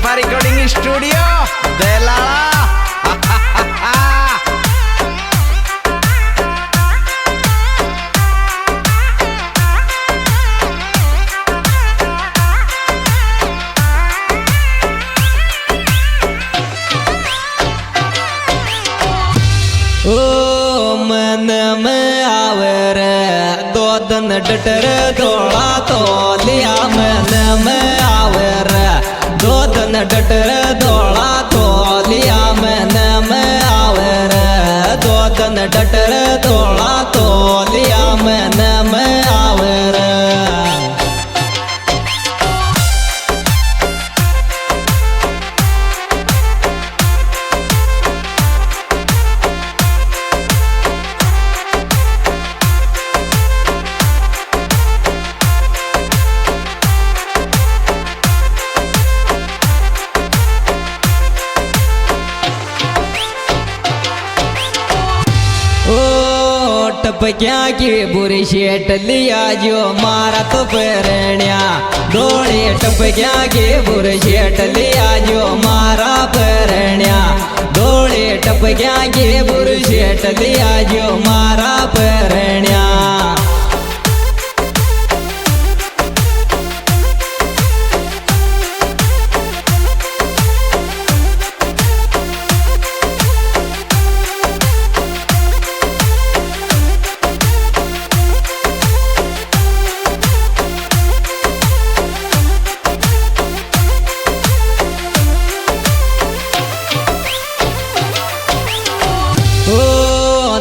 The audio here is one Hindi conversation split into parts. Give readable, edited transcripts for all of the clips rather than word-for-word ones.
बापा रिकॉर्डिंग स्टूडियो देलाला। ओ मन में आवर दोदन डटर दोड़ा तो लिया मन में आवर दोदन डटर दोड़ा तो लिया मन में आवर दोदन डटर दोड़ा तो लिया मन में आवर। टपक्या की बुरी शेट लिया जो मारा तो परण्या डोळे टपक्या की बुरी शेट लिया जो मारा परण्या डोळे टपक्या की बुरी शेट लिया जो मारा परण्या।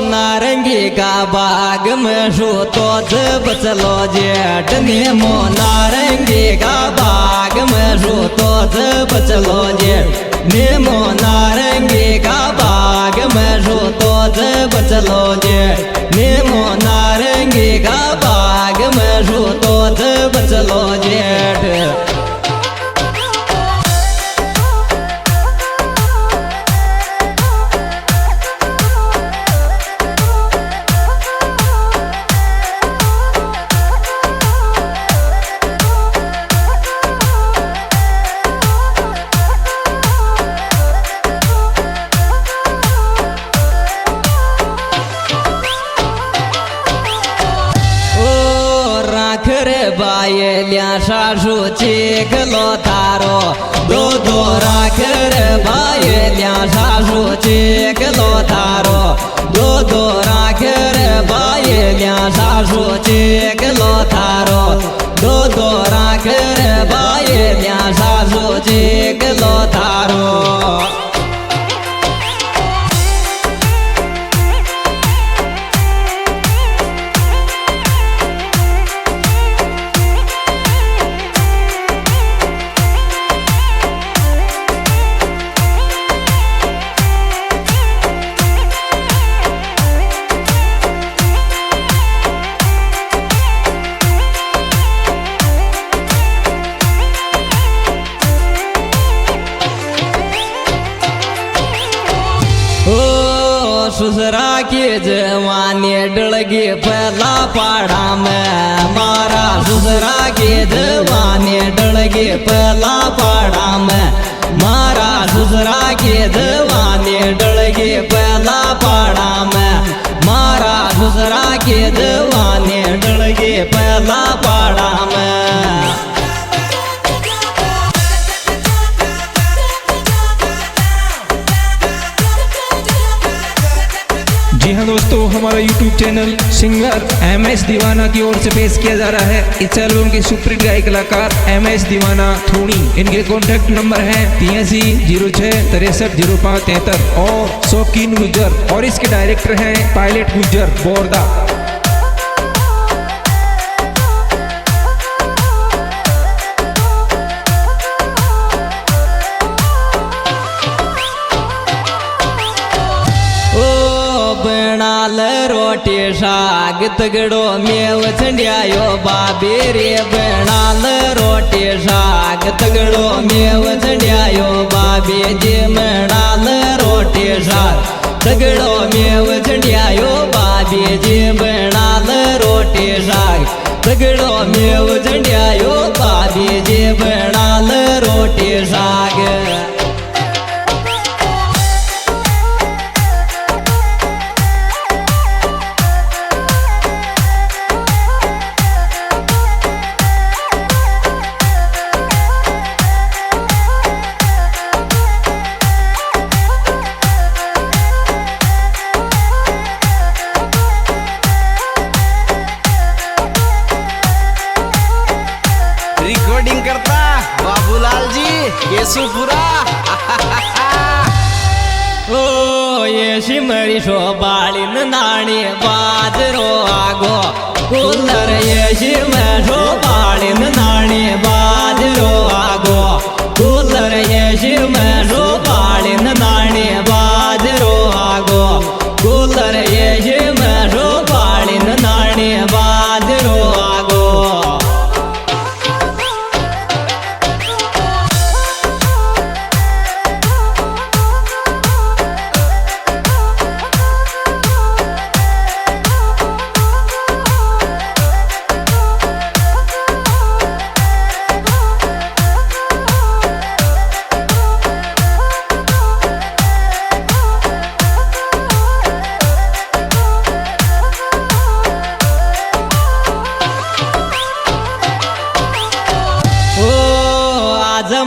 नारंगी का बाग में शो तो बचलो जेठ नेमो नारंगी का बाग में शो तो बचलो जेठ नेमो नारंगी का बाग में शो तो बचलो जेठ नेमो नारंगी का बाग में शो तो बचलो जेठ। बायल्या सासूची गलो थारो दो दो राखर बायल्या सासूची गलो थारो दो दो राखर बायल्या सासूची गलो थारो दो दो राखर बायल्या सासूची गलो थारो। ससुरा की जवानी डलगी पहला पाड़ा में मारा ससुरा की जवानी डलगी पहला पाड़ा में मारा ससुरा की जवानी डलगी पहला पाड़ा में मारा ससुरा की जवानी डलगी पहला पाड़ा में। जी हाँ दोस्तों, हमारा YouTube चैनल सिंगर MS दीवाना की ओर से पेश किया जा रहा है। इस एल्बम के सुप्रीम गायक कलाकार MS दीवाना थोड़ी। इनके कॉन्टैक्ट नंबर है 8306630573 और शौकीन गुजर और इसके डायरेक्टर हैं पायलट गुजर बोरदा। रोटी शाग तगड़ो मेव झंडियायो बाबे रे बनाल रोटी शाग तगड़ो मेव झंडियायो बाबे जे मनाल रोटी शाग तगड़ो मेव झंडियायो बाबे जे बनाल रोटी शाग तगड़ो मेव झंडियायो बाबे जे बनाल रोटी शाग। शो बाळीन नाणी बाजरो आगो कूलर एसी में शो बाळीन नाणी बाजरो आगो कूलर एसी में शो बाळीन नाणी बाजरो आगो कूलर एसी में शो बाळीन नाणी बाजरो आगो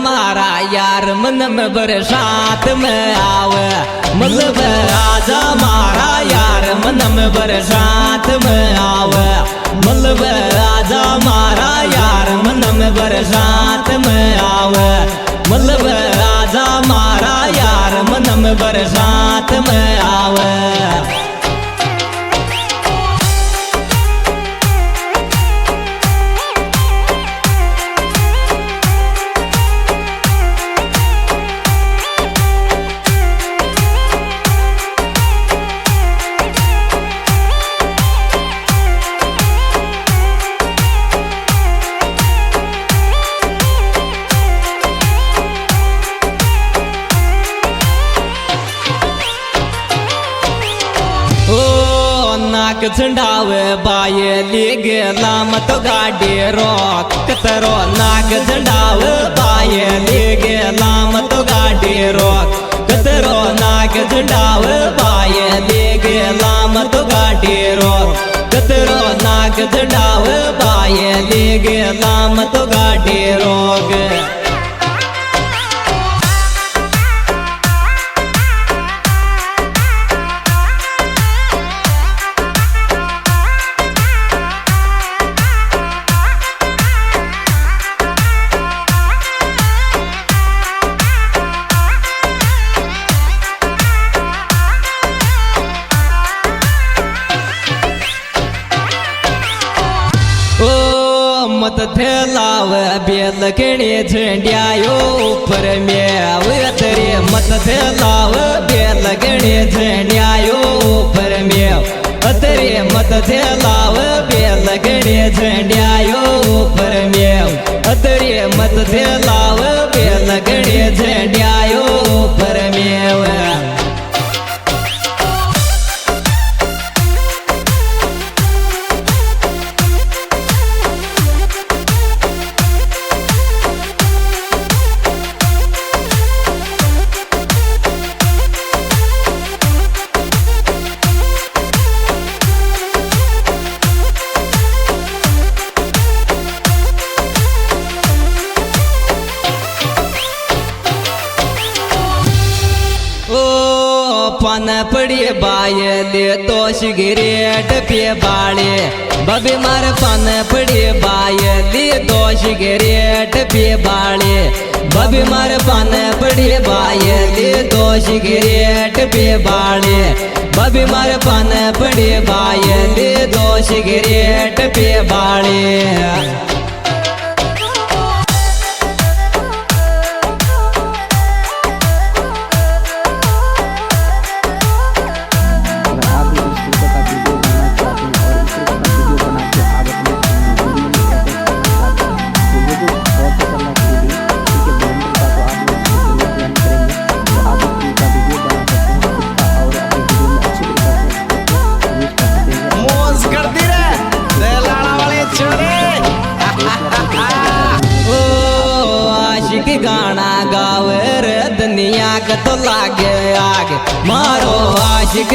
मारा यार मन में बरसात में आवे मतलब आज मारा यार मन में बरसात में आवे मतलब आज मारा यार मन में बरसात में आवे मतलब आज मारा यार मन में बरसात में आवे नाक झंडावे बाये ले गेला मत गाडी रोक कतरो नाक झंडावे बाये ले गेला मत गाडी रोक कतरो नाक झंडावे बाये ले गेला मत गाडी रोक कतरो नाक झंडावे बाये ले गेला मत गाडी रोक मत थेलाव बेल केणे झंड्यायो ऊपर मेव तरी मत थेलाव बेल केणे झंड्यायो ऊपर मेव तरी मत थेलाव बेल केणे झंड्यायो ऊपर मेव तरी मत थेलाव बेल केणे झंड्यायो ऊपर मेव पान पड़ी बायले तो सिगरेट पे बाले बबी मार पान पड़ी बायले तो सिगरेट पे बाले बबी मार पान पड़ी बायले तो सिगरेट पे बाले बबी मार पान पड़ी बायले तो सिगरेट पे बाले गाना गावे रे दुनिया का तो लागे आगे मारो आशिक